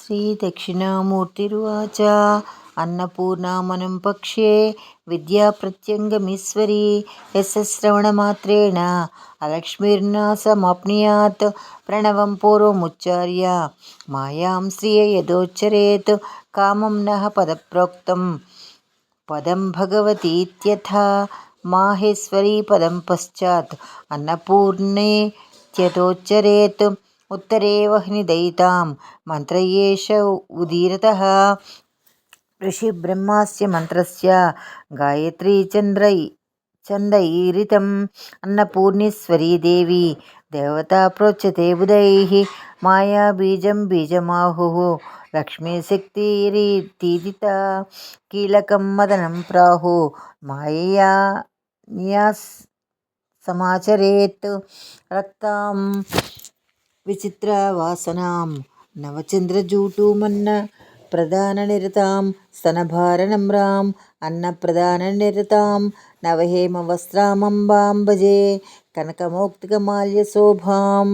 శ్రీదక్షిణామూర్తిరువాచ అన్నపూర్ణామనం పక్ష్యే విద్యాప్రత్యంగమీశ్వరీ యస్య శ్రవణమాత్రేణ అలక్ష్మీర్నాశమాప్నుయాత్ ప్రణవం పూర్వముచ్చార్య మాయాం శ్రియ యదోచ్చరేత్ కామం నః పదప్రోక్తం పదం భగవతీత్యథా మాహేశ్వరీ పదం పశ్చాత్ అన్నపూర్ణేత్యథోచ్చరేత్ ఉత్తరే వహ్నిదయితాం మంత్ర ఏష ఉదీరతః ఋషిబ్రహ్మస్య మంత్రస్య గాయత్రీ ఛందైరితం అన్నపూర్ణేశ్వరీ దేవి దేవతా ప్రోచ్యతే బుధైః మాయా బీజం బీజమాహుః లక్ష్మీశక్తిరితీదిత కీలకం మదనం ప్రాహు మాయయా సమాచరేత్ రక్తాం విచిత్రవాసనాం నవచంద్రజూటూమన్న ప్రధాననిరతాం స్తనభారనమ్రాం అన్నప్రధాననిరతాం నవహేమవస్త్రామంబాం భజే కనకమౌక్తికమాల్యశోభాం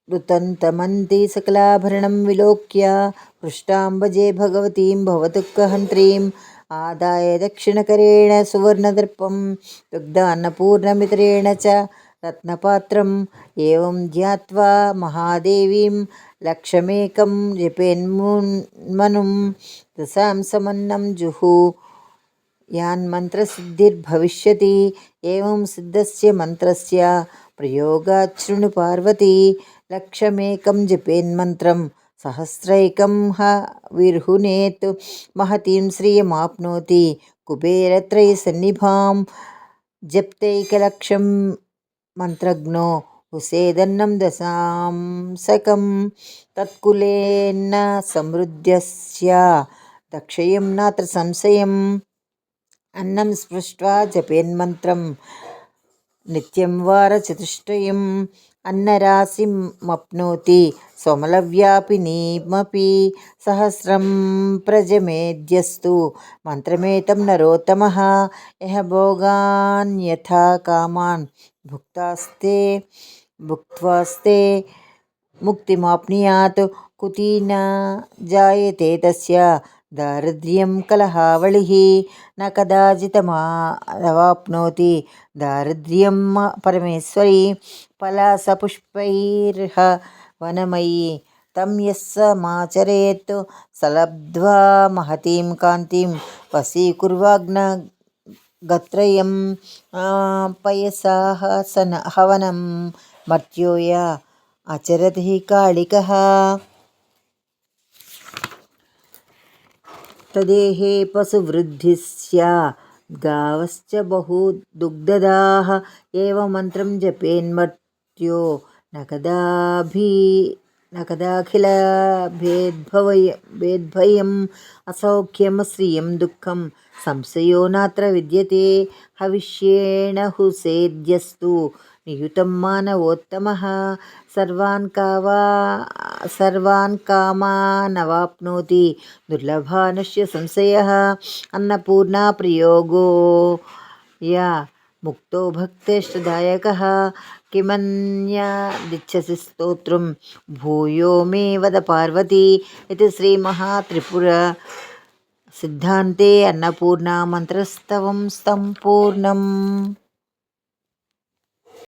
నృతంతమంతి సకలాభరణం విలోక్య పృష్టాం భజే భగవతీం భవదుఃఖహంత్రీం ఆదాయ దక్షిణకరేణ సువర్ణదర్పం దుగ్ధాన్నపూర్ణమిత్రేణ చ రత్నపాత్రం ఏవం ధ్యాత్వా మహాదేవీం లక్షమేకం జపేన్మనుం దశాంశమన్నం యాన్మంత్రసిద్ధిర్భవిష్యతి ఏవం సిద్ధస్య మంత్రస్య ప్రయోగాత్ శృణు పార్వతీ లక్షమేకం జపేన్మంత్రం సహస్రైకం విర్హునేత్ మహతీం శ్రియమాప్నోతి కుబేరత్రయసన్నిభాం జప్తైకలక్షం మంత్రజ్ఞో హుసేదన్నం దశాంశకం తత్కులేన సమృద్ధస్య దక్షయం నాత్ర సంశయం అన్నం స్పృష్ట్వా జపేన్మంత్రం నిత్యం వారచతుష్టయం అన్నరాశిమప్నోతి స్వమలవ్యాపినీమపి సహస్రం ప్రజమేద్యస్తు మంత్రమేతం నరోత్తమః యః భోగాన్యథా కామాన్ భుక్త్వాస్తే ముక్తిమాప్నుయాత్ కుతీ న జాయతే తస్య దారిద్ర్యం కలహావళిః న కదాచితవాప్నోతి దారిద్ర్యం పరమేశ్వరీ పలాసపుష్పైర్హ వనమయీ తం యస్సమాచరేత్ సలబ్ధ్వా మహతీం కాంతిం వశీకుర్వాగ్నగత్రయం పయసా హవనం మర్త్యోయ అచరతి కాళికః తదేహే పశువృద్ధిస్య గావశ్చ బహూ దుగ్ధదాః ఏవం మంత్రం జపేన్మర్త్యో నకదాఖిల భేద్భయం అసౌఖ్యం శ్రియం దుఃఖం సంశయో నాత్ర విద్యతే హవిష్యేణ హుసేద్యస్తు నియుతం మానవోత్తమః సర్వాన్ కామానవాప్నోతి దుర్లభానశ్య సంశయః అన్నపూర్ణా ప్రయోగో యా ముక్తో భక్తేష్టదాయకః కిమన్యదిచ్చసి స్తోత్రం భూయో మే వద పార్వతీ ఇది శ్రీమహాత్రిపుర సిద్ధాంతే అన్నపూర్ణా మంత్రస్తవం సంపూర్ణం.